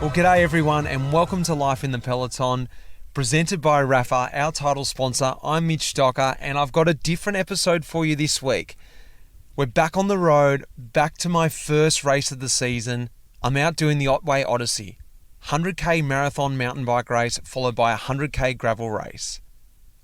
Well, g'day everyone and welcome to Life in the Peloton, presented by Rapha, our title sponsor. I'm Mitch Stocker and I've got a different episode for you this week. We're back on the road, back to my first race of the season. I'm out doing the Otway Odyssey, 100k marathon mountain bike race followed by a 100k gravel race.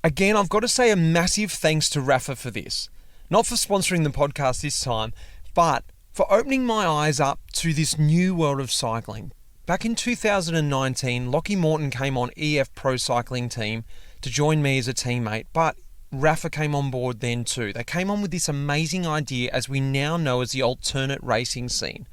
Again, I've got to say a massive thanks to Rapha for this. Not for sponsoring the podcast this time, but for opening my eyes up to this new world of cycling. Back in 2019, Lockie Morton came on EF Pro Cycling Team to join me as a teammate, but Rapha came on board then too. They came on with this amazing idea as we now know as the alternate racing scene.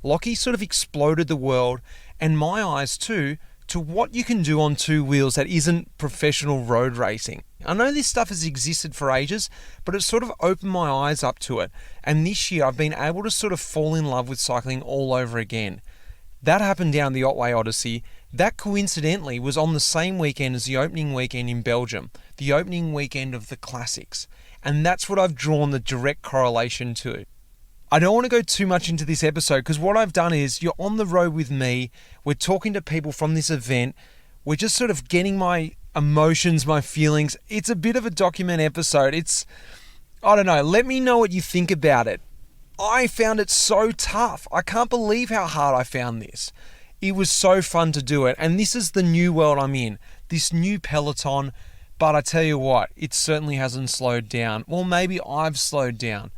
Lockie sort of exploded the world and my eyes too to what you can do on two wheels that isn't professional road racing. I know this stuff has existed for ages, but it sort of opened my eyes up to it. And this year I've been able to sort of fall in love with cycling all over again. That happened down the Otway Odyssey. That coincidentally was on the same weekend as the opening weekend in Belgium, the opening weekend of the classics. And that's what I've drawn the direct correlation to. I don't want to go too much into this episode because what I've done is you're on the road with me. We're talking to people from this event. We're just sort of getting my emotions, my feelings. It's a bit of a document episode. I don't know. Let me know what you think about it. I found it so tough. I can't believe how hard I found this. It was so fun to do it. And this is the new world I'm in. This new Peloton. But I tell you what, it certainly hasn't slowed down. Well, maybe I've slowed down.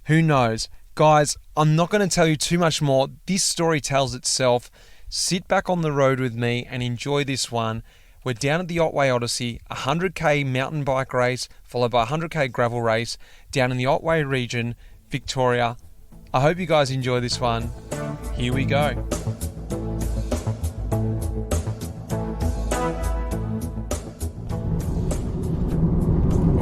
Who knows? Guys, I'm not going to tell you too much more. This story tells itself. Sit back on the road with me and enjoy this one. We're down at the Otway Odyssey, a 100k mountain bike race, followed by a 100k gravel race, down in the Otway region, Victoria. I hope you guys enjoy this one. Here we go.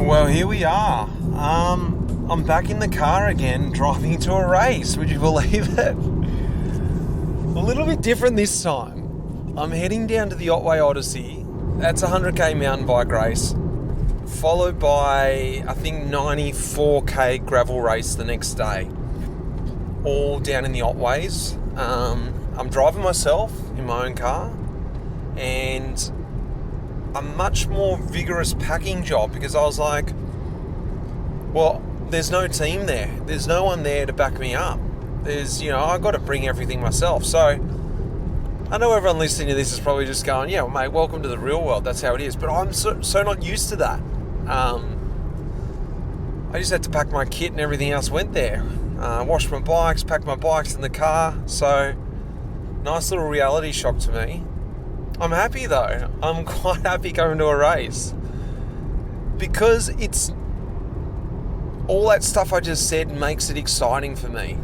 Well, here we are. I'm back in the car again, driving to a race. Would you believe it? A little bit different this time. I'm heading down to the Otway Odyssey. That's a 100k mountain bike race, followed by, I think, 94k gravel race the next day. All down in the Otways. I'm driving myself in my own car, and a much more vigorous packing job because I was like, well, there's no team there. There's no one there to back me up. I've got to bring everything myself. So I know everyone listening to this is probably just going, yeah, well, mate, welcome to the real world. That's how it is. But I'm so not used to that. I just had to pack my kit and everything else went there. Wash my bikes, pack my bikes in the car. So nice little reality shock to me. I'm happy though. I'm quite happy going to a race because it's all that stuff I just said makes it exciting for me.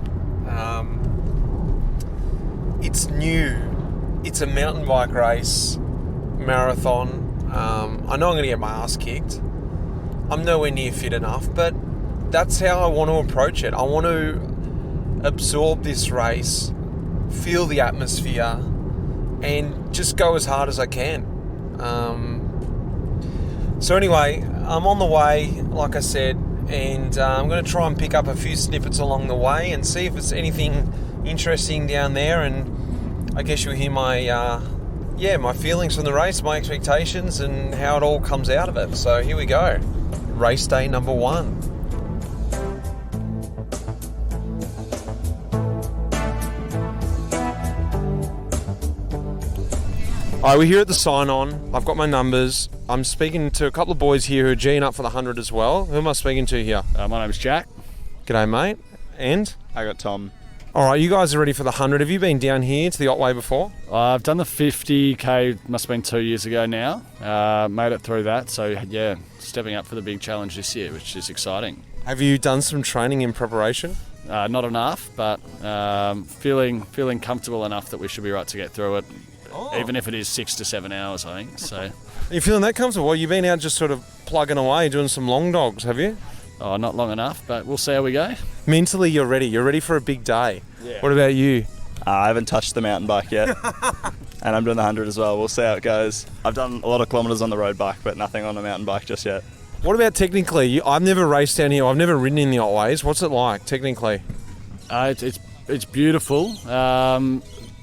It's new. It's a mountain bike race, marathon. I know I'm going to get my ass kicked. I'm nowhere near fit enough, but that's how I want to approach it. I want to absorb this race, feel the atmosphere, and just go as hard as I can. So anyway, I'm on the way, like I said, and I'm going to try and pick up a few snippets along the way and see if it's anything interesting down there. And I guess you'll hear my feelings from the race, my expectations, and how it all comes out of it. So here we go. Race day number 1. Alright, we're here at the sign-on. I've got my numbers. I'm speaking to a couple of boys here who are G'ing up for the 100 as well. Who am I speaking to here? My name's Jack. G'day, mate. And? I got Tom. Alright, you guys are ready for the 100. Have you been down here to the Otway before? I've done the 50k, must have been 2 years ago now. Made it through that, so yeah, stepping up for the big challenge this year, which is exciting. Have you done some training in preparation? Not enough, but feeling comfortable enough that we should be right to get through it. Even if it is 6 to 7 hours, I think. So, are you feeling that comfortable? Well, you've been out just sort of plugging away, doing some long dogs, have you? Oh, not long enough, but we'll see how we go. Mentally, you're ready. You're ready for a big day. Yeah. What about you? I haven't touched the mountain bike yet. And I'm doing the 100 as well. We'll see how it goes. I've done a lot of kilometres on the road bike, but nothing on a mountain bike just yet. What about technically? I've never raced down here. I've never ridden in the Otways. What's it like technically? It's beautiful.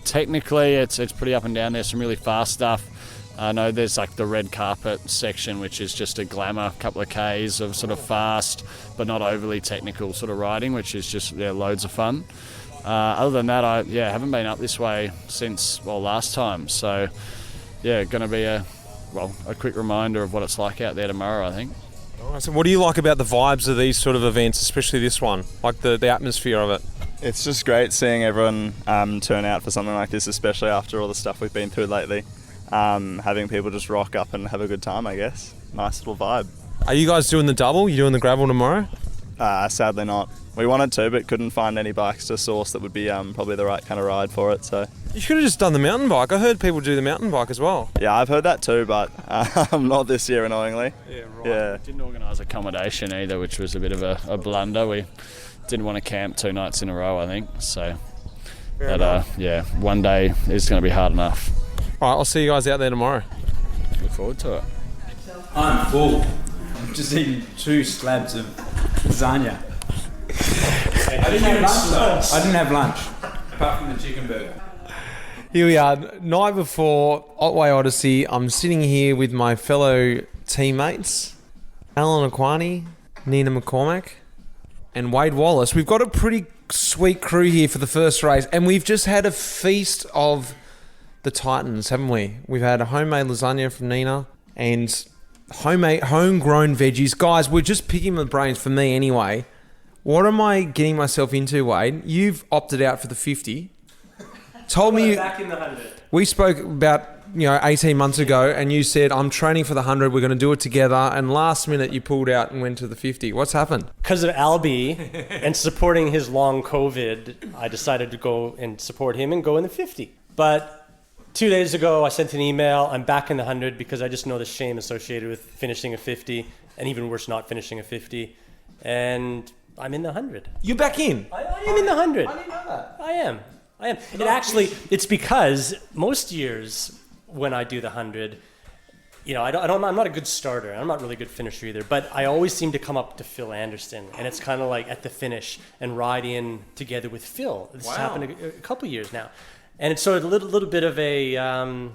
technically, it's pretty up and down. There's some really fast stuff. I know there's like the red carpet section, which is just a glamour, couple of Ks of sort of fast, but not overly technical sort of riding, which is just loads of fun. Other than that, I haven't been up this way since last time. So going to be a quick reminder of what it's like out there tomorrow, I think. So what do you like about the vibes of these sort of events, especially this one, like the atmosphere of it? It's just great seeing everyone turn out for something like this, especially after all the stuff we've been through lately. Having people just rock up and have a good time, I guess. Nice little vibe. Are you guys doing the double? You doing the gravel tomorrow? Sadly not. We wanted to, but couldn't find any bikes to source that would be probably the right kind of ride for it. So you should have just done the mountain bike. I heard people do the mountain bike as well. Yeah, I've heard that too, but not this year, annoyingly. Yeah, right. Yeah. Didn't organise accommodation either, which was a bit of a blunder. We didn't want to camp 2 nights in a row, I think. So, one day is going to be hard enough. All right, I'll see you guys out there tomorrow. Look forward to it. I'm full. I'm just eating 2 slabs of lasagna. I didn't have lunch though. I didn't have lunch, apart from the chicken burger. Here we are, night before Otway Odyssey. I'm sitting here with my fellow teammates, Alan Aquani, Nina McCormack, and Wade Wallace. We've got a pretty sweet crew here for the first race, and we've just had a feast of the Titans, haven't we? We've had a homemade lasagna from Nina and homegrown veggies. Guys, we're just picking the brains for me anyway. What am I getting myself into, Wade? You've opted out for the 50. Told me back in the 100. We spoke about 18 months ago, and you said I'm training for the 100. We're going to do it together. And last minute you pulled out and went to the 50. What's happened? Because of Albie and supporting his long COVID, I decided to go and support him and go in the 50. But 2 days ago, I sent an email. I'm back in the 100 because I just know the shame associated with finishing a 50, and even worse, not finishing a 50. And I'm in the 100. You're back in? I am in the 100. I didn't know that. I am. It's because most years when I do the 100, I'm not a good starter. I'm not really a good finisher either, but I always seem to come up to Phil Anderson, and it's kind of like at the finish and ride in together with Phil. This has happened a couple years now. And it's sort of a little bit of a, a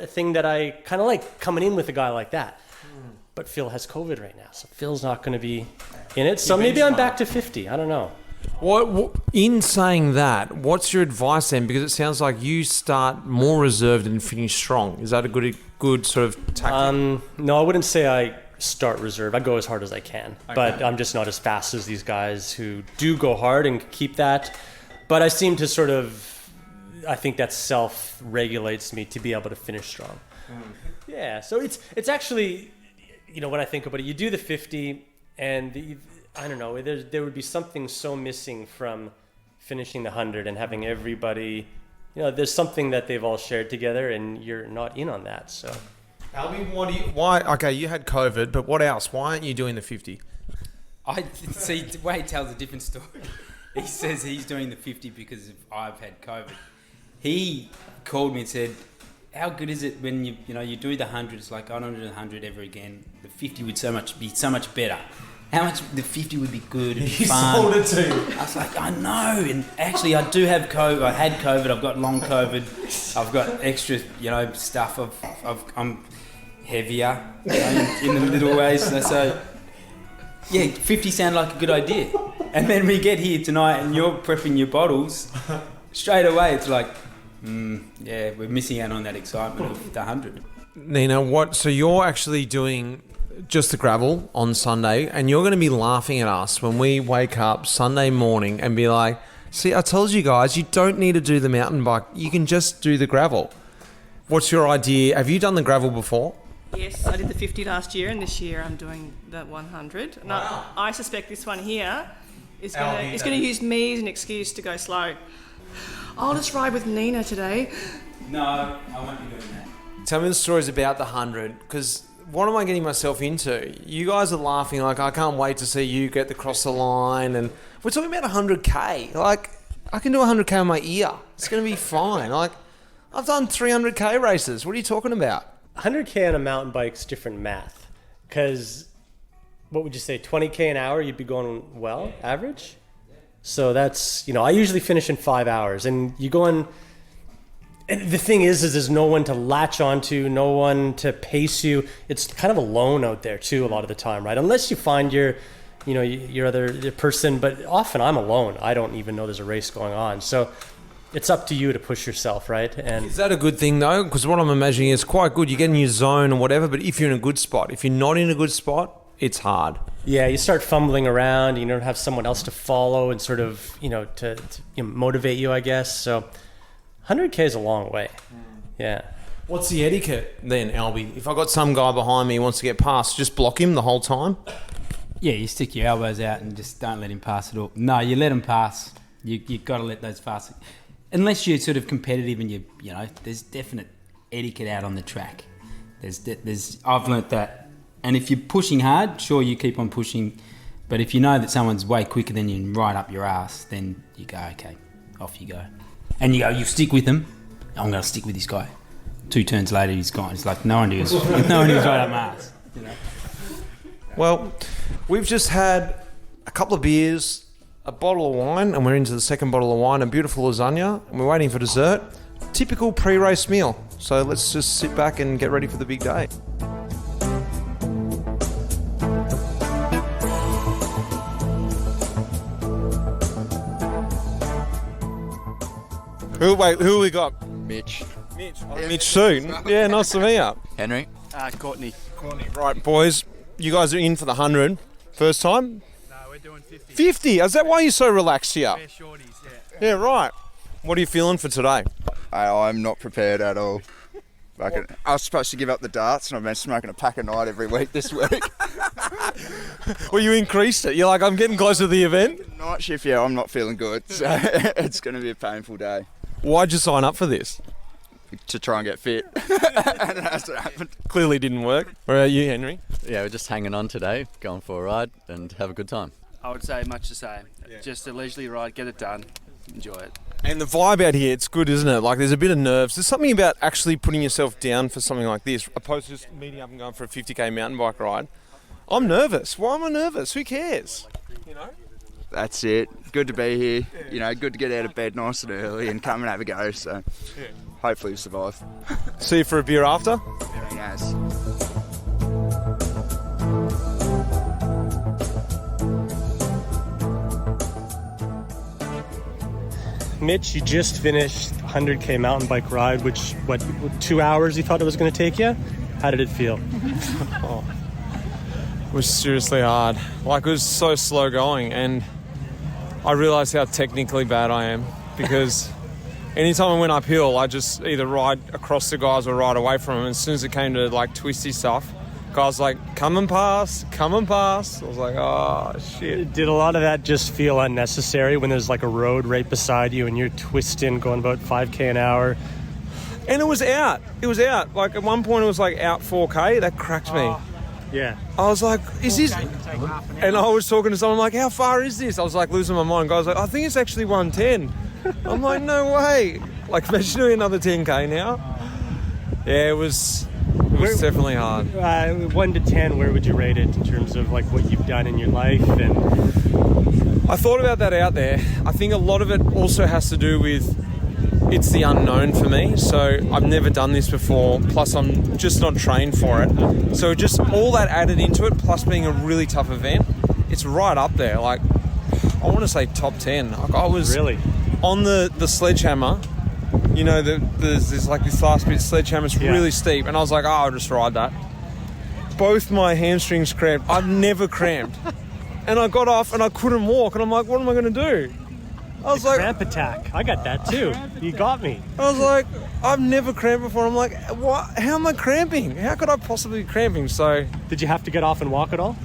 thing that I kind of like coming in with a guy like that. But Phil has COVID right now, so Phil's not going to be in it. So maybe I'm back to 50. I don't know. What in saying that, what's your advice then? Because it sounds like you start more reserved and finish strong. Is that a good sort of tactic? No, I wouldn't say I start reserve. I go as hard as I can, but I'm just not as fast as these guys who do go hard and keep that. But I seem to sort of, I think that self-regulates me to be able to finish strong. Yeah, so it's actually, when I think about it, you do the 50 and I don't know, there would be something so missing from finishing the 100 and having everybody, there's something that they've all shared together and you're not in on that, so. Albie, okay, you had COVID, but what else? Why aren't you doing the 50? I see, Wade tells a different story. He says he's doing the 50 because I've had COVID. He called me and said, how good is it when you do the 100? It's like, I don't do the 100 ever again. The 50 would be so much better. How much the 50 would be good and fun. Sold it to you. I was like, I know. And actually, I do have COVID. I had COVID. I've got long COVID. I've got extra, stuff. I'm heavier in the little ways. So, yeah, 50 sounded like a good idea. And then we get here tonight and you're prepping your bottles. Straight away, it's like, we're missing out on that excitement of the 100. Nina, so you're actually doing just the gravel on Sunday, and you're going to be laughing at us when we wake up Sunday morning and be like, see, I told you guys, you don't need to do the mountain bike. You can just do the gravel. What's your idea? Have you done the gravel before? Yes, I did the 50 last year, and this year I'm doing the 100. And wow. I suspect this one here is going to use me as an excuse to go slow. I'll just ride with Nina today. No, I won't be doing that. Tell me the stories about the 100, because what am I getting myself into? You guys are laughing like, I can't wait to see you get across the line, and we're talking about 100k. Like, I can do 100k on my ear. It's going to be fine. Like, I've done 300k races. What are you talking about? 100k on a mountain bike's different math, because what would you say, 20k an hour you'd be going well, average? So that's, I usually finish in 5 hours, and you go in. And the thing is there's no one to latch onto, no one to pace you. It's kind of alone out there too a lot of the time, right? Unless you find your other person, but often I'm alone. I don't even know there's a race going on. So it's up to you to push yourself, right? And is that a good thing though? Because what I'm imagining is quite good. You get in your zone and whatever, but if you're in a good spot, if you're not in a good spot, it's hard. Yeah, you start fumbling around. You don't have someone else to follow and sort of, to motivate you, I guess. So 100K is a long way. Yeah. What's the etiquette then, Albie? If I got some guy behind me who wants to get past, just block him the whole time? Yeah, you stick your elbows out and just don't let him pass at all. No, you let him pass. You've got to let those pass. Unless you're sort of competitive and there's definite etiquette out on the track. I've learnt that. And if you're pushing hard, sure, you keep on pushing. But if you know that someone's way quicker than you and right up your ass, then you go, okay, off you go. And you stick with them. I'm going to stick with this guy. 2 turns later, he's gone. It's like no one was right up my ass. Well, we've just had a couple of beers, a bottle of wine, and we're into the second bottle of wine, a beautiful lasagna, and we're waiting for dessert. Typical pre-race meal. So let's just sit back and get ready for the big day. Who we got? Mitch. Mitch soon. Yeah, nice to meet you. Henry. Courtney. Right, boys, you guys are in for the 100. First time? No, we're doing 50. 50? Is that why you're so relaxed here? We're shorties, yeah. Yeah, right. What are you feeling for today? I'm not prepared at all. I was supposed to give up the darts and I've been smoking a pack a night every week this week. Well, you increased it. You're like, I'm getting close to the event. Night shift, yeah, I'm not feeling good. So it's going to be a painful day. Why'd you sign up for this? To try and get fit. And it hasn't happened. Clearly didn't work. Where are you, Henry? Yeah, we're just hanging on today, going for a ride and have a good time. I would say much the same. Yeah. Just a leisurely ride, get it done, enjoy it. And the vibe out here, it's good, isn't it? Like, there's a bit of nerves. There's something about actually putting yourself down for something like this, opposed to just meeting up and going for a 50k mountain bike ride. I'm nervous. Why am I nervous? Who cares? That's it. Good to be here. Good to get out of bed nice and early and come and have a go. So hopefully we survive. See you for a beer after? Very nice. Mitch, you just finished 100K mountain bike ride, which, 2 hours you thought it was going to take you? How did it feel? It was seriously hard. Like, it was so slow going, and I realised how technically bad I am, because anytime I went uphill, I just either ride across the guys or ride away from them. As soon as it came to like twisty stuff, guys like, come and pass. I was like, oh shit. Did a lot of that just feel unnecessary when there's like a road right beside you and you're twisting going about 5k an hour? And it was out. Like, at one point it was like out 4k. That cracked me. Yeah. I was like, is this... And I was talking to someone like, how far is this? I was like losing my mind. Guys like, I think it's actually 110. I'm like, no way. Like, imagine doing another 10k now. Yeah, it was definitely hard. 1 to 10, where would you rate it in terms of like what you've done in your life? And I thought about that out there. I think a lot of it also has to do with it's the unknown for me. So I've never done this before. Plus I'm just not trained for it. So just all that added into it, plus being a really tough event, it's right up there. Like, I want to say top 10. Like, I was really on the sledgehammer. There's like this last bit of sledgehammer's really steep, and I was like, I'll just ride that. Both my hamstrings cramped. I've never cramped. And I got off and I couldn't walk, and I'm like, what am I going to do? I was like, cramp attack. I got that too. You got me. I was like, I've never cramped before. I'm like, what? How am I cramping? How could I possibly be cramping? So, did you have to get off and walk at all?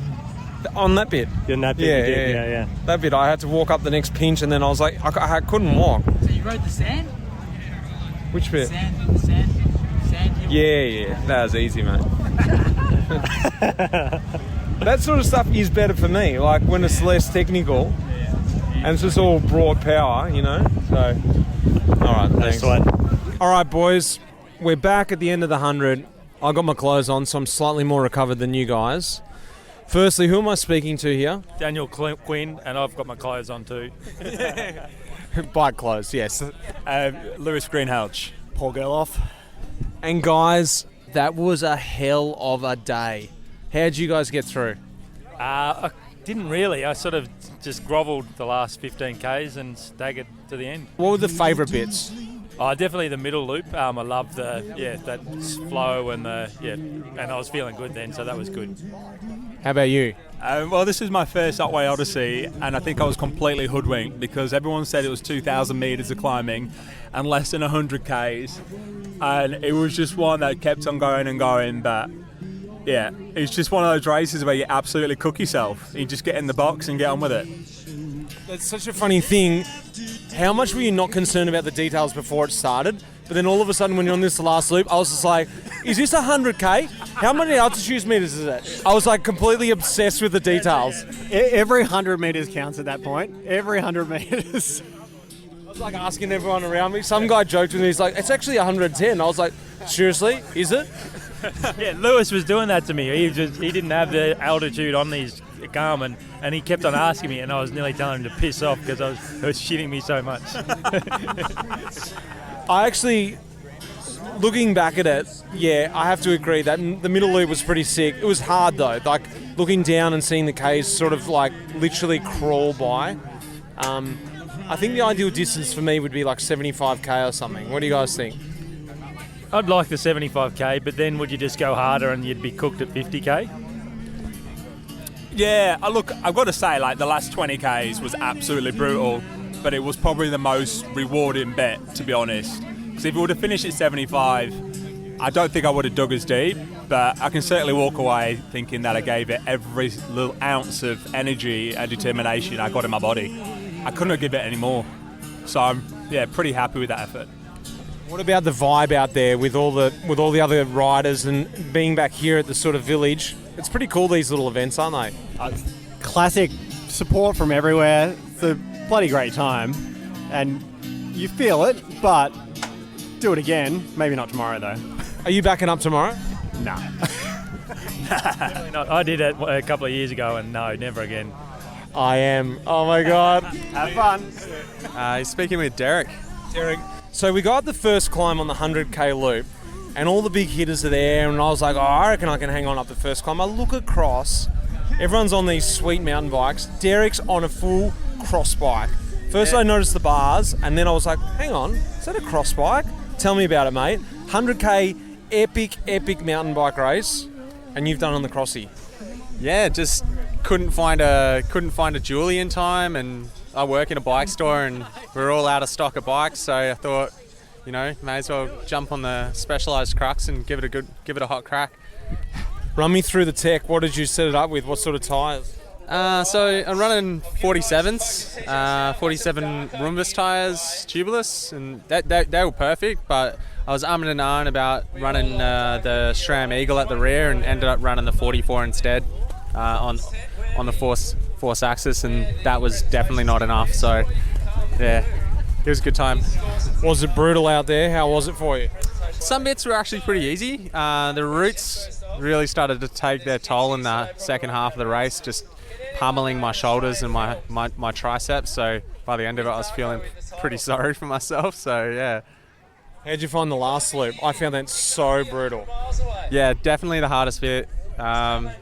On that bit. In that bit, yeah. That bit, I had to walk up the next pinch, and then I was like, I couldn't walk. So you rode the sand? Which bit? Sand. Yeah. That was easy, mate. That sort of stuff is better for me. Like, when it's less technical, and it's just all broad power, So, all right, thanks. Nice one. All right, boys, we're back at the end of the 100. I got my clothes on, so I'm slightly more recovered than you guys. Firstly, who am I speaking to here? Daniel Quinn, and I've got my clothes on too. Bike clothes, yes. Lewis Greenhalgh. Paul Gerloff. And guys, that was a hell of a day. How'd you guys get through? I didn't really. I sort of just grovelled the last 15 Ks and staggered to the end. What were the favourite bits? Oh, definitely the middle loop. I love that flow and and I was feeling good then, so that was good. How about you? Well, this is my first Otway Odyssey, and I think I was completely hoodwinked because everyone said it was 2,000 metres of climbing and less than 100 Ks, and it was just one that kept on going and going. But yeah, it's just one of those races where you absolutely cook yourself. You just get in the box and get on with it. That's such a funny thing. How much were you not concerned about the details before it started? But then all of a sudden when you're on this last loop, I was just like, is this 100K? How many altitude meters is it? I was like completely obsessed with the details. Every 100 metres counts at that point. Every 100 metres. I was like asking everyone around me. Some guy joked with me, he's like, it's actually 110. I was like, seriously, is it? Yeah, Lewis was doing that to me. He didn't have the altitude on his Garmin, and he kept on asking me, and I was nearly telling him to piss off because it was shitting me so much. I actually, looking back at it, yeah, I have to agree that the middle loop was pretty sick. It was hard though, like looking down and seeing the Ks sort of like literally crawl by. I think the ideal distance for me would be like 75K or something. What do you guys think? I'd like the 75K, but then would you just go harder and you'd be cooked at 50K? Yeah, look, I've got to say, like, the last 20 Ks was absolutely brutal, but it was probably the most rewarding bit, to be honest. Because if we would have finished at 75, I don't think I would have dug as deep, but I can certainly walk away thinking that I gave it every little ounce of energy and determination I got in my body. I couldn't have given it any more. So I'm, pretty happy with that effort. What about the vibe out there with all the other riders and being back here at the sort of village? It's pretty cool, these little events, aren't they? Classic support from everywhere. It's a bloody great time. And you feel it, but do it again. Maybe not tomorrow, though. Are you backing up tomorrow? Nah. Definitely not. I did it a couple of years ago, and no, never again. I am. Oh, my God. Have fun. Speaking with Derek. Derek. So we got the first climb on the 100K loop, and all the big hitters are there, and I was like, I reckon I can hang on up the first climb. I look across, everyone's on these sweet mountain bikes. Derek's on a full cross bike. First I noticed the bars, and then I was like, hang on, is that a cross bike? Tell me about it, mate. 100K epic mountain bike race, and you've done it on the crossy. Yeah, just couldn't find a Julie in time, and I work in a bike store and we're all out of stock of bikes, so I thought, may as well jump on the Specialized crux and give it a hot crack. Run me through the tech. What did you set it up with? What sort of tyres? So I'm running 47s, 47 Rumbus tyres, tubeless, and they were perfect, but I was umming and ahhing about running the SRAM Eagle at the rear and ended up running the 44 instead on the force axis, and that was definitely not enough. So yeah, it was a good time. Was it brutal out there? How was it for you? Some bits were actually pretty easy. The roots really started to take their toll in the second half of the race, just pummeling my shoulders and my triceps. So by the end of it, I was feeling pretty sorry for myself. So yeah. How'd you find the last loop? I found that so brutal. Yeah, definitely the hardest bit.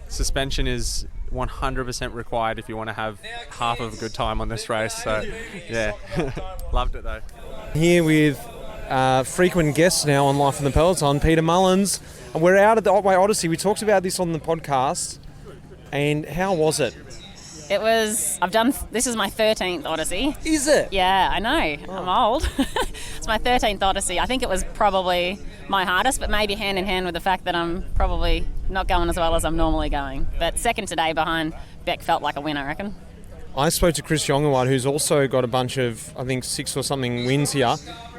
Suspension is 100% required if you want to have half of a good time on this race. So yeah, loved it though. Here with frequent guests now on Life in the Peloton, Peter Mullins. And we're out at the Otway Odyssey. We talked about this on the podcast. And how was it? It was, this is my 13th Odyssey. Is it? Yeah, I know. Oh. I'm old. It's my 13th Odyssey. I think it was probably my hardest, but maybe hand in hand with the fact that I'm probably not going as well as I'm normally going. But second today behind Beck felt like a win, I reckon. I spoke to Chris Yongawad, who's also got a bunch of, I think, 6 or something wins here.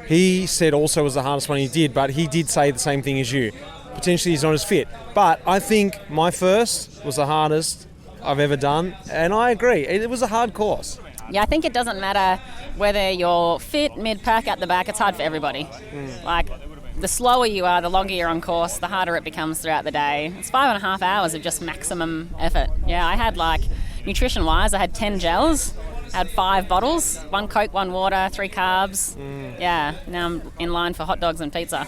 He said also was the hardest one he did, but he did say the same thing as you. Potentially he's not as fit. But I think my first was the hardest I've ever done, and I agree. It was a hard course. Yeah, I think it doesn't matter whether you're fit, mid-pack, at the back. It's hard for everybody. Like, the slower you are, the longer you're on course, the harder it becomes throughout the day. It's 5.5 hours of just maximum effort. Yeah, I had nutrition-wise, I had 10 gels, I had 5 bottles, 1 Coke, 1 water, 3 carbs. Yeah, now I'm in line for hot dogs and pizza.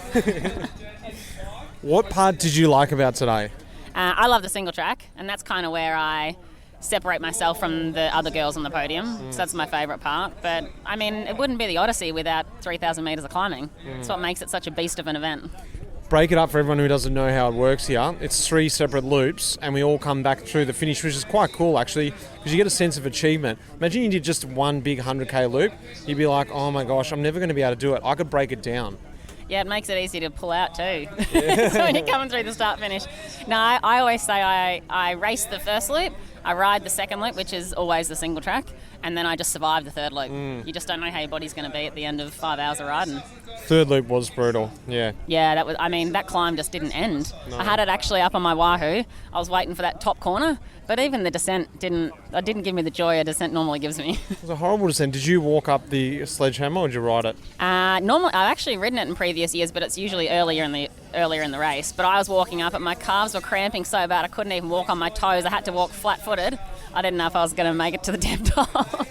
What part did you like about today? I love the single track, and that's kind of where I separate myself from the other girls on the podium. So that's my favourite part. But, I mean, it wouldn't be the Odyssey without 3,000 metres of climbing. That's what makes it such a beast of an event. Break it up for everyone who doesn't know how it works here. It's 3 separate loops, and we all come back through the finish, which is quite cool, actually, because you get a sense of achievement. Imagine you did just one big 100k loop. You'd be like, oh my gosh, I'm never going to be able to do it. I could break it down. Yeah, it makes it easy to pull out too. So when you're coming through the start finish. No, I always say I race the first loop, I ride the second loop, which is always the single track, and then I just survive the third loop. You just don't know how your body's going to be at the end of 5 hours of riding. Third loop was brutal, yeah. Yeah, that climb just didn't end. No. I had it actually up on my Wahoo. I was waiting for that top corner, but even the descent didn't give me the joy a descent normally gives me. It was a horrible descent. Did you walk up the sledgehammer or did you ride it? Normally, I've actually ridden it in previous years, but it's usually earlier in the race. But I was walking up and my calves were cramping so bad I couldn't even walk on my toes. I had to walk flat-footed. I didn't know if I was going to make it to the damn top.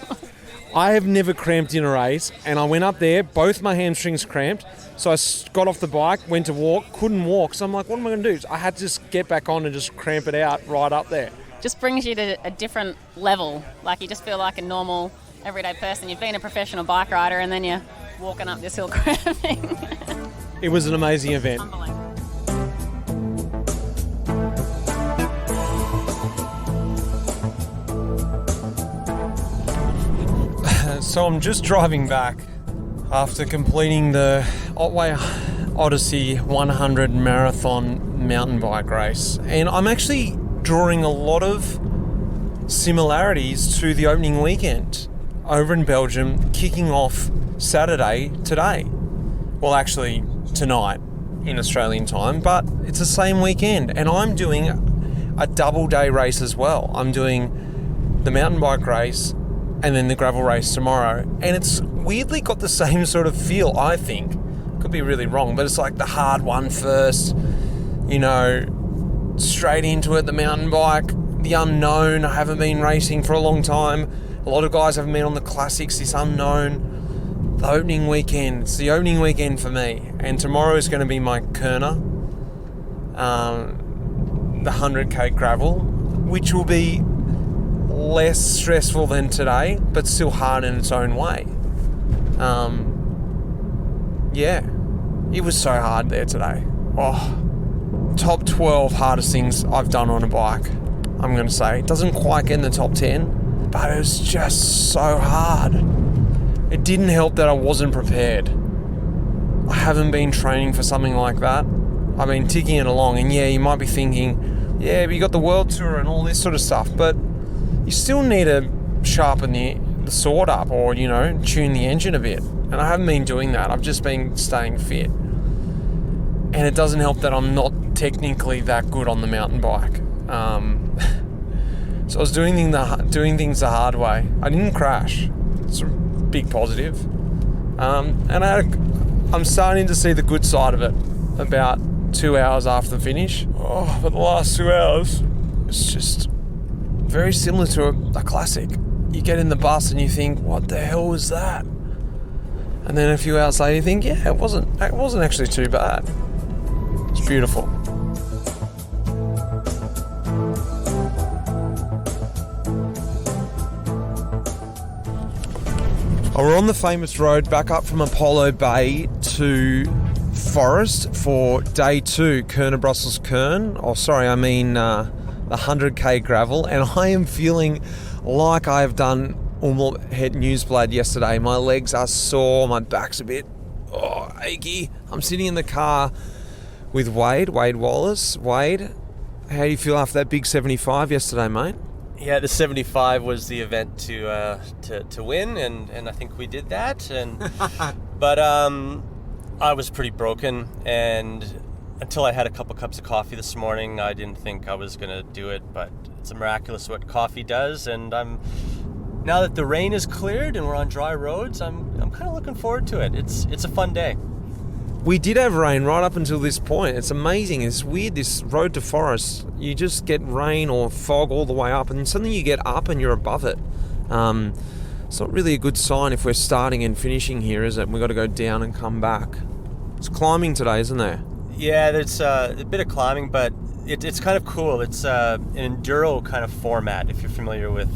I have never cramped in a race, and I went up there, both my hamstrings cramped, so I got off the bike, went to walk, couldn't walk, so I'm like, what am I going to do? So I had to just get back on and just cramp it out right up there. Just brings you to a different level. Like, you just feel like a normal, everyday person. You've been a professional bike rider, and then you're walking up this hill cramping. It was an amazing event. So I'm just driving back after completing the Otway Odyssey 100 marathon mountain bike race, and I'm actually drawing a lot of similarities to the opening weekend over in Belgium, kicking off Saturday today. Well, actually tonight in Australian time, but it's the same weekend, and I'm doing a double day race as well. I'm doing the mountain bike race and then the gravel race tomorrow. And it's weirdly got the same sort of feel, I think. Could be really wrong, but it's like the hard one first, straight into it, the mountain bike, the unknown. I haven't been racing for a long time. A lot of guys haven't been on the classics, this unknown. The opening weekend, it's the opening weekend for me. And tomorrow is going to be my Kerner, the 100k gravel, which will be less stressful than today, but still hard in its own way. It was so hard there today. Top 12 hardest things I've done on a bike, I'm going to say. It doesn't quite get in the top 10, but it was just so hard. It didn't help that I wasn't prepared. I haven't been training for something like that. I've been ticking it along, and you might be thinking, but you got the world tour and all this sort of stuff, but you still need to sharpen the sword up or, tune the engine a bit. And I haven't been doing that. I've just been staying fit. And it doesn't help that I'm not technically that good on the mountain bike. So I was doing things the hard way. I didn't crash. It's a big positive. And I'm starting to see the good side of it about 2 hours after the finish. But the last 2 hours, it's just very similar to a classic. You get in the bus and you think, what the hell was that? And then a few hours later you think, it wasn't actually too bad. It's beautiful. We're on the famous road back up from Apollo Bay to Forest for day 2, Kerner Brussels Kern. The 100k gravel, and I am feeling like I've done Umlaut Newsblad yesterday. My legs are sore, my back's a bit achy. I'm sitting in the car with Wade Wallace. Wade, how do you feel after that big 75 yesterday, mate? Yeah, the 75 was the event to win, and I think we did that. But I was pretty broken, and until I had a couple cups of coffee this morning, I didn't think I was going to do it, but it's miraculous what coffee does, and now that the rain is cleared and we're on dry roads, I'm kind of looking forward to it. It's a fun day. We did have rain right up until this point. It's amazing. It's weird, this road to forest. You just get rain or fog all the way up, and then suddenly you get up and you're above it. It's not really a good sign if we're starting and finishing here, is it? We've got to go down and come back. It's climbing today, isn't there? Yeah, there's a bit of climbing, but it's kind of cool. It's an enduro kind of format, if you're familiar with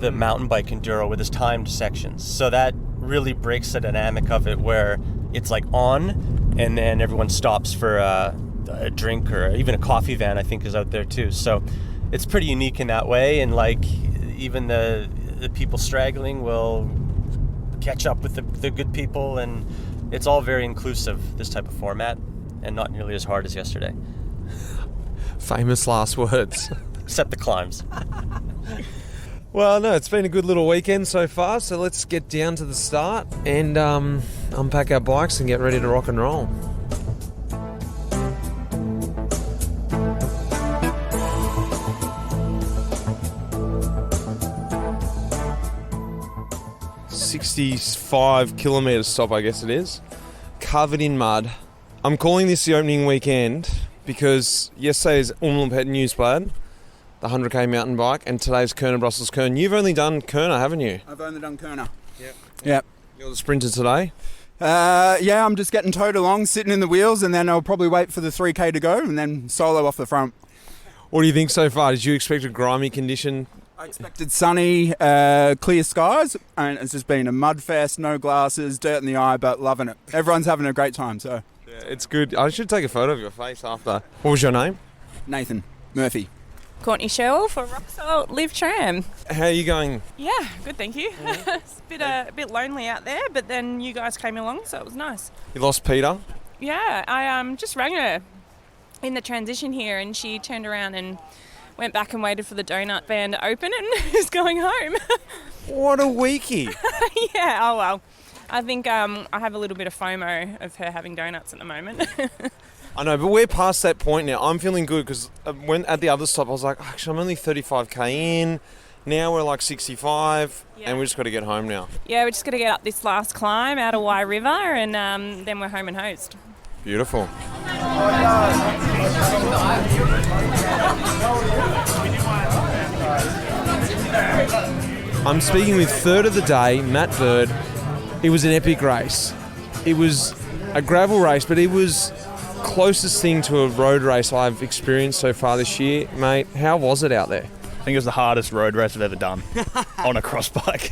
the mountain bike enduro, with its timed sections. So that really breaks the dynamic of it, where it's like on, and then everyone stops for a drink, or even a coffee van, I think, is out there too. So it's pretty unique in that way, and like even the people straggling will catch up with the good people, and it's all very inclusive, this type of format, and not nearly as hard as yesterday. Famous last words. Except the climbs. Well, no, it's been a good little weekend so far, so let's get down to the start and unpack our bikes and get ready to rock and roll. $65-kilometre stop, I guess it is. Covered in mud. I'm calling this the opening weekend because yesterday's Unforgiving Newsblad, the 100k mountain bike, and today's Kerner Brussels Kern. You've only done Kerner, haven't you? I've only done Kerner. Yep. You're the sprinter today? Yeah, I'm just getting towed along, sitting in the wheels, and then I'll probably wait for the 3k to go and then solo off the front. What do you think so far? Did you expect a grimy condition? I expected sunny, clear skies, and it's just been a mud fest, no glasses, dirt in the eye, but loving it. Everyone's having a great time, so. Yeah, it's good. I should take a photo of your face after. What was your name? Nathan Murphy. Courtney Sherwell for Rocksalt Live Tram. How are you going? Yeah, good, thank you. It's a bit lonely out there, but then you guys came along, so it was nice. You lost Peter? Yeah, I just rang her in the transition here, and she turned around and went back and waited for the donut van to open and is going home. What a weekie. Yeah, oh well. I think I have a little bit of FOMO of her having donuts at the moment. I know, but we're past that point now. I'm feeling good because when at the other stop, I was like, actually, I'm only 35k in. Now we're like 65, and we just got to get home now. Yeah, we just got to get up this last climb out of Wye River, and then we're home and host. Beautiful. I'm speaking with third of the day, Matt Bird. It was an epic race. It was a gravel race, but it was closest thing to a road race I've experienced so far this year. Mate, how was it out there? I think it was the hardest road race I've ever done on a cross bike.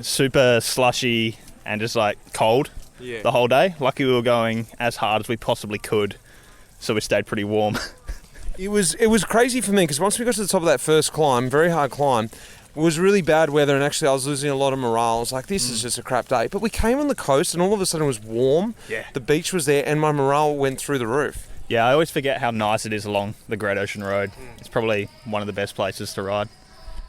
Super slushy and just like cold the whole day. Lucky we were going as hard as we possibly could, so we stayed pretty warm. It was crazy for me because once we got to the top of that first climb, very hard climb, it was really bad weather, and actually I was losing a lot of morale. I was like, this is just a crap day. But we came on the coast and all of a sudden it was warm. Yeah. The beach was there and my morale went through the roof. Yeah, I always forget how nice it is along the Great Ocean Road. It's probably one of the best places to ride.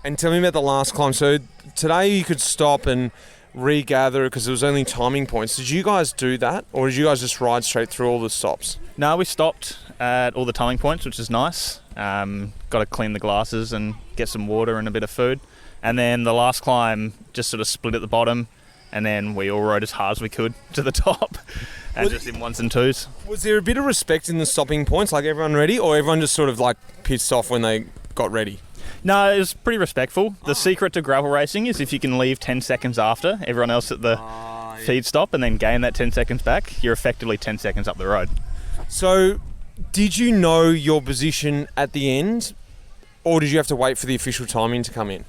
And tell me about the last climb. So today you could stop and regather because there was only timing points. Did you guys do that, or did you guys just ride straight through all the stops? No, we stopped at all the timing points, which is nice. Got to clean the glasses and get some water and a bit of food. And then the last climb just sort of split at the bottom, and then we all rode as hard as we could to the top, and just in ones and twos. Was there a bit of respect in the stopping points, like everyone ready, or everyone just sort of like pissed off when they got ready? No, it was pretty respectful. The secret to gravel racing is if you can leave 10 seconds after everyone else at the feed stop and then gain that 10 seconds back, you're effectively 10 seconds up the road. So did you know your position at the end, or did you have to wait for the official timing to come in?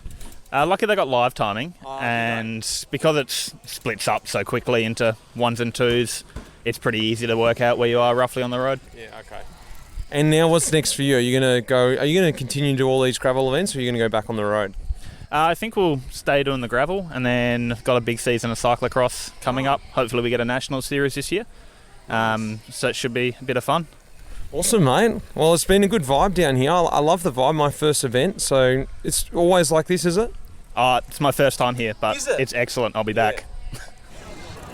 Lucky they got live timing, and because it splits up so quickly into ones and twos, it's pretty easy to work out where you are roughly on the road. Yeah, okay. And now what's next for you? Are you going to continue to do all these gravel events, or are you going to go back on the road? I think we'll stay doing the gravel, and then got a big season of cyclocross coming up. Hopefully we get a national series this year, so it should be a bit of fun. Awesome, mate. Well, it's been a good vibe down here. I love the vibe, my first event, so it's always like this, is it? It's my first time here, but it's excellent. I'll be back.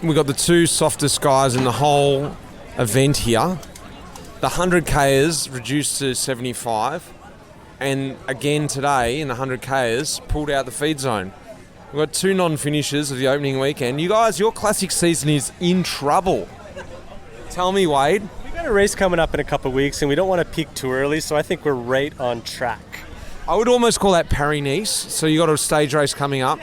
We've got the two softest guys in the whole event here. The 100Kers reduced to 75, and again today in the 100Kers pulled out the feed zone. We've got 2 non-finishers of the opening weekend. You guys, your classic season is in trouble. Tell me, Wade. We got a race coming up in a couple of weeks, and we don't want to peak too early, so I think we're right on track. I would almost call that Paris-Nice. So you got a stage race coming up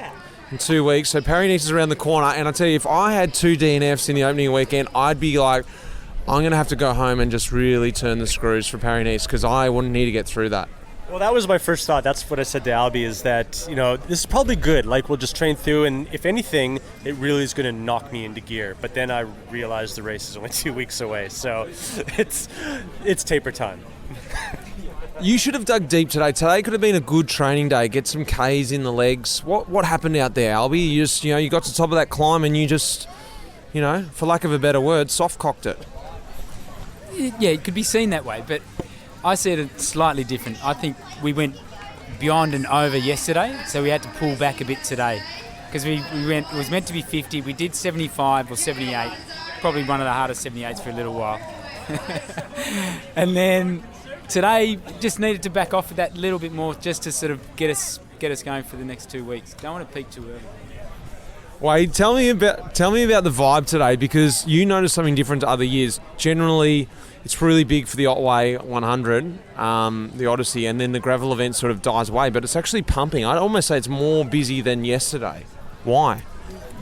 in 2 weeks. So Paris-Nice is around the corner, and I tell you, if I had 2 DNFs in the opening weekend, I'd be like, I'm going to have to go home and just really turn the screws for Paris-Nice because I wouldn't need to get through that. Well, that was my first thought. That's what I said to Albie, is that, this is probably good. Like, we'll just train through, and if anything, it really is going to knock me into gear. But then I realized the race is only 2 weeks away, so it's taper time. You should have dug deep today. Today could have been a good training day. Get some Ks in the legs. What happened out there, Albie? You just, you got to the top of that climb and you just, for lack of a better word, soft-cocked it. Yeah, it could be seen that way, but I see it slightly different. I think we went beyond and over yesterday, so we had to pull back a bit today. Because it was meant to be 50, we did 75 or 78, probably one of the hardest 78s for a little while. And then today, just needed to back off with that little bit more just to sort of get us going for the next 2 weeks. Don't want to peak too early. Wade, tell me about the vibe today, because you noticed something different to other years. Generally, it's really big for the Otway 100, the Odyssey, and then the gravel event sort of dies away, but it's actually pumping. I'd almost say it's more busy than yesterday. Why?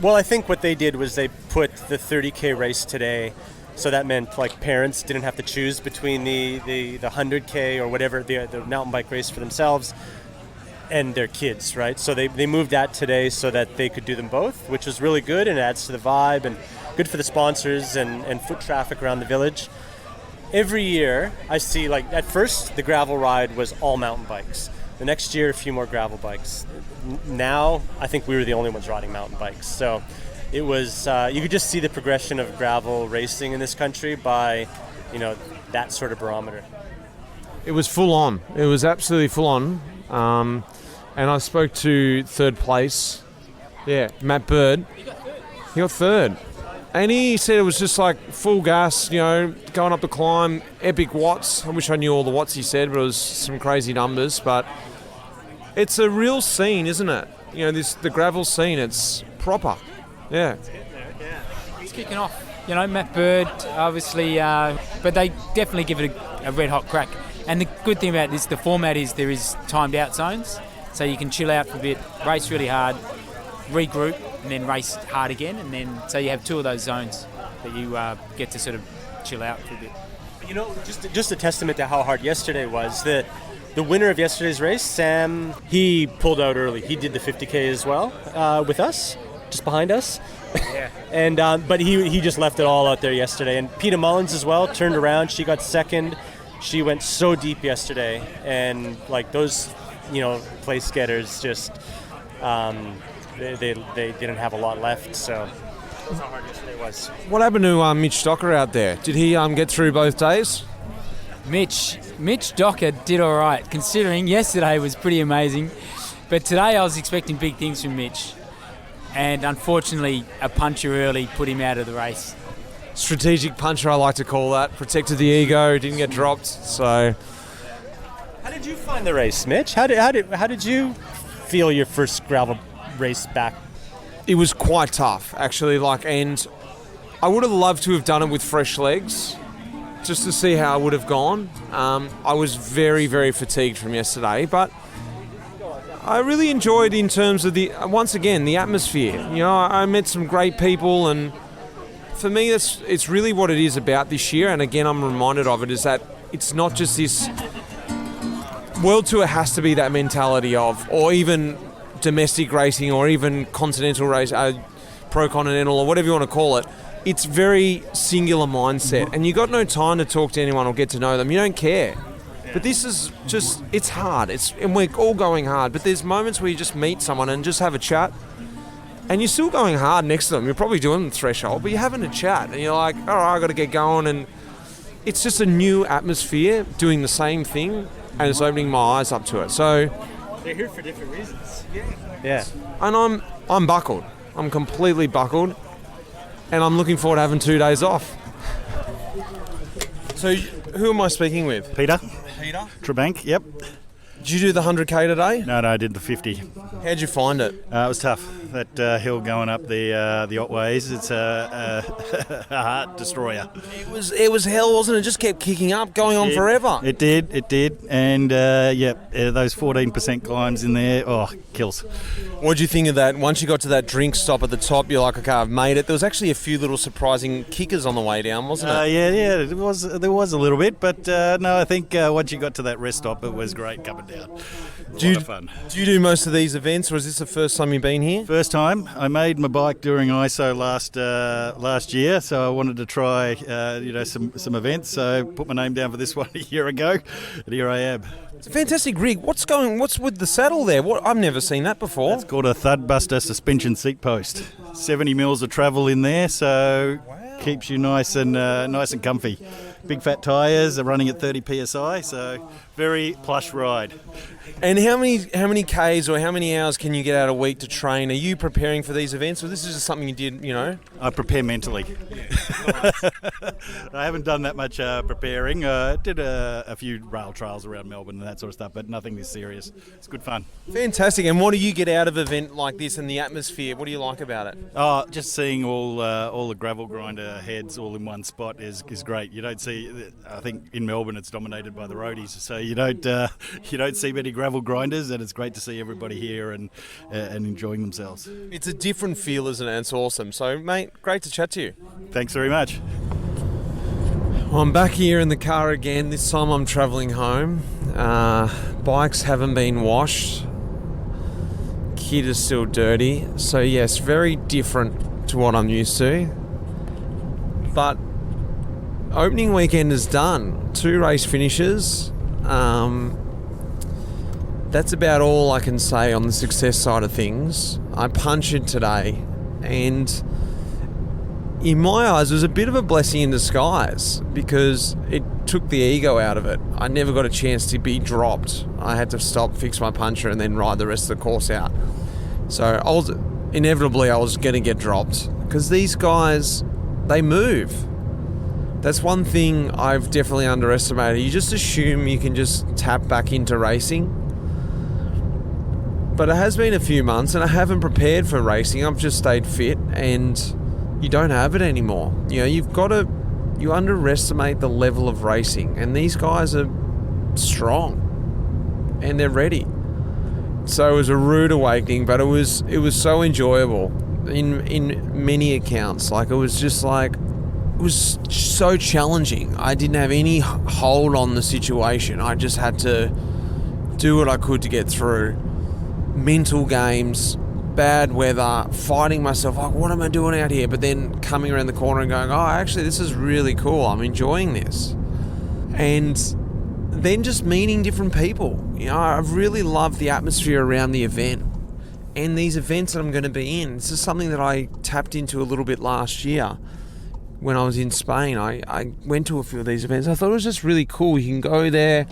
Well, I think what they did was they put the 30K race today, so that meant like parents didn't have to choose between the 100K or whatever, the mountain bike race for themselves and their kids, right? So they moved that today so that they could do them both, which was really good and adds to the vibe and good for the sponsors and foot traffic around the village. Every year I see, like, at first the gravel ride was all mountain bikes. The next year a few more gravel bikes. Now I think we were the only ones riding mountain bikes. So it was, you could just see the progression of gravel racing in this country by, that sort of barometer. It was full on. It was absolutely full on. And I spoke to third place. Yeah, Matt Bird. He got third. And he said it was just like full gas, going up the climb, epic watts. I wish I knew all the watts he said, but it was some crazy numbers. But it's a real scene, isn't it? The gravel scene, it's proper. Yeah. It's kicking off. Matt Bird, obviously, but they definitely give it a red hot crack. And the good thing about this, the format is there is timed out zones, so you can chill out for a bit, race really hard, regroup, and then race hard again, and then so you have 2 of those zones that you get to sort of chill out for a bit. Just a testament to how hard yesterday was. The winner of yesterday's race, Sam, he pulled out early. He did the 50K as well with us, just behind us. Yeah. And but he just left it all out there yesterday. And Peter Mullins as well turned around. She got second. She went so deep yesterday, and like those, place getters just they didn't have a lot left. So that's how hard yesterday was. What happened to Mitch Stocker out there? Did he get through both days? Mitch Docker did all right, considering yesterday was pretty amazing. But today I was expecting big things from Mitch. And unfortunately, a puncher early put him out of the race. Strategic puncher, I like to call that. Protected the ego, didn't get dropped. So, how did you find the race, Mitch? How did you feel your first gravel race back? It was quite tough, actually. And I would have loved to have done it with fresh legs, just to see how it would have gone. I was very, very fatigued from yesterday, but I really enjoyed in terms of the atmosphere. I met some great people, and for me, it's really what it is about this year. And again, I'm reminded of it, is that it's not just this World Tour has to be that mentality of, or even domestic racing, or even continental race, pro-continental, or whatever you want to call it. It's very singular mindset, and you got no time to talk to anyone or get to know them. You don't care. But this is just, it's hard. And we're all going hard. But there's moments where you just meet someone and just have a chat, and you're still going hard next to them. You're probably doing the threshold, but you're having a chat, and you're like, all right, I got to get going. And it's just a new atmosphere doing the same thing, and it's opening my eyes up to it. So they're here for different reasons. Yeah. And I'm buckled. I'm completely buckled, and I'm looking forward to having 2 days off. So who am I speaking with? Peter Peter? Trebank, yep. Did you do the 100k today? No, I did the 50. How'd you find it? It was tough. That hill going up the Otways, it's a heart destroyer. It was hell, wasn't it? It just kept kicking up, going on forever. It did. And those 14% climbs in there, kills. What did you think of that? Once you got to that drink stop at the top, you're like, okay, I've made it. There was actually a few little surprising kickers on the way down, wasn't it? There was a little bit, but no, I think once you got to that rest stop, it was great coming down. A lot of fun. Do you do most of these events, or is this the first time you've been here? First time. I made my bike during ISO last year, so I wanted to try some events. So I put my name down for this one a year ago, and here I am. It's a fantastic rig. What's with the saddle there? I've never seen that before. It's called a Thudbuster suspension seat post. 70 mils of travel in there, so keeps you nice and comfy. Big fat tyres are running at 30 psi, so very plush ride. And how many Ks or how many hours can you get out a week to train? Are you preparing for these events, or this is just something you did, I prepare mentally. I haven't done that much preparing. Did a few rail trials around Melbourne and that sort of stuff, but nothing this serious. It's good fun. Fantastic. And what do you get out of an event like this and the atmosphere? What do you like about it? Just seeing all the gravel grinder heads all in one spot is great. You don't see. I think in Melbourne it's dominated by the roadies, so you don't see many gravel grinders, and it's great to see everybody here and enjoying themselves. It's a different feel, isn't it? It's awesome. So, mate, great to chat to you. Thanks very much. Well, I'm back here in the car again. This time I'm travelling home. Bikes haven't been washed. Kit is still dirty. So, yes, very different to what I'm used to. But opening weekend is done. 2 race finishes. That's about all I can say on the success side of things. I punched it today, and in my eyes, it was a bit of a blessing in disguise because it took the ego out of it. I never got a chance to be dropped. I had to stop, fix my puncher, and then ride the rest of the course out. So I was going to get dropped because these guys, they move. That's one thing I've definitely underestimated. You just assume you can just tap back into racing. But it has been a few months and I haven't prepared for racing. I've just stayed fit, and you don't have it anymore. You underestimate the level of racing, and these guys are strong and they're ready. So it was a rude awakening, but it was so enjoyable in many accounts. Like, it was so challenging. I didn't have any hold on the situation. I just had to do what I could to get through. Mental games, bad weather, fighting myself, like, what am I doing out here? But then coming around the corner and going, actually, this is really cool. I'm enjoying this. And then just meeting different people. I've really loved the atmosphere around the event and these events that I'm going to be in. This is something that I tapped into a little bit last year when I was in Spain. I went to a few of these events. I thought it was just really cool. You can go there,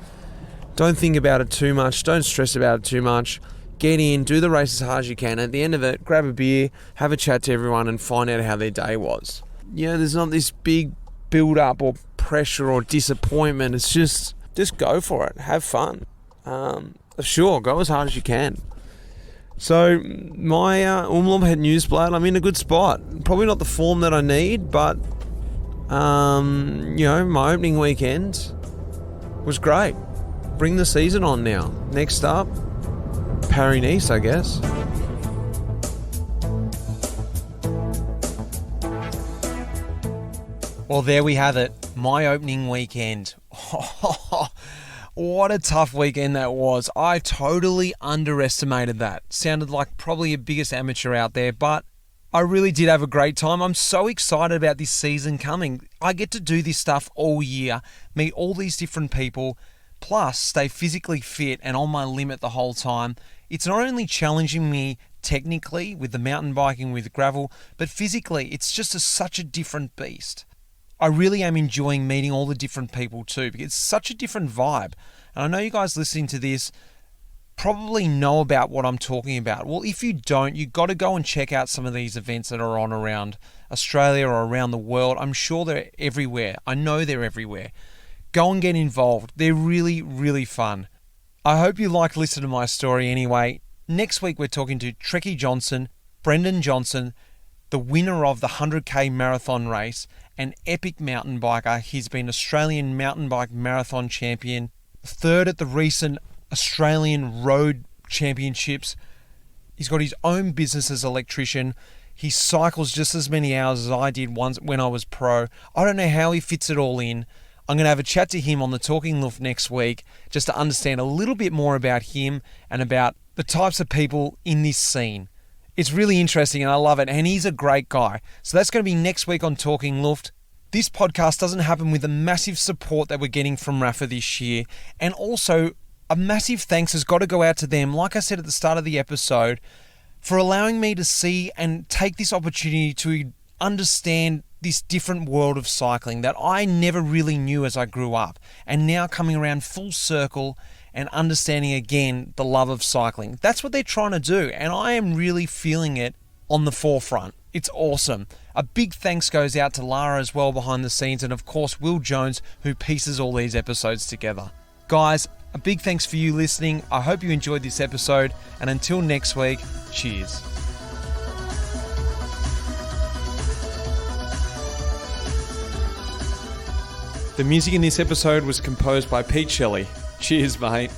don't think about it too much, don't stress about it too much. Get in, do the race as hard as you can. At the end of it, grab a beer, have a chat to everyone and find out how their day was. There's not this big build-up or pressure or disappointment. It's just go for it. Have fun. Sure, go as hard as you can. So, my Umlaub Newsblad, I'm in a good spot. Probably not the form that I need, but, my opening weekend was great. Bring the season on now. Next up, Paris-Nice, I guess. Well, there we have it. My opening weekend. What a tough weekend that was. I totally underestimated that. Sounded like probably the biggest amateur out there, but I really did have a great time. I'm so excited about this season coming. I get to do this stuff all year, meet all these different people, plus stay physically fit and on my limit the whole time. It's not only challenging me technically with the mountain biking, with gravel, but physically it's just such a different beast. I really am enjoying meeting all the different people too, because it's such a different vibe. And I know you guys listening to this probably know about what I'm talking about. Well, if you don't, you've got to go and check out some of these events that are on around Australia or around the world. I'm sure they're everywhere. I know they're everywhere. Go and get involved. They're really, really fun. I hope you liked listening to my story anyway. Next week we're talking to Trekkie Johnson, Brendan Johnson, the winner of the 100k marathon race, an epic mountain biker. He's been Australian mountain bike marathon champion, third at the recent Australian Road Championships. He's got his own business as an electrician. He cycles just as many hours as I did once when I was pro. I don't know how he fits it all in. I'm going to have a chat to him on the Talking Luft next week just to understand a little bit more about him and about the types of people in this scene. It's really interesting and I love it, and he's a great guy. So that's going to be next week on Talking Luft. This podcast doesn't happen with the massive support that we're getting from Rapha this year, and also a massive thanks has got to go out to them, like I said at the start of the episode, for allowing me to see and take this opportunity to understand this different world of cycling that I never really knew as I grew up, and now coming around full circle and understanding again the love of cycling. That's what they're trying to do, and I am really feeling it on the forefront. It's awesome. A big thanks goes out to Lara as well behind the scenes, and of course Will Jones, who pieces all these episodes together. Guys, a big thanks for you listening. I hope you enjoyed this episode, and until next week, cheers. The music in this episode was composed by Pete Shelley. Cheers, mate.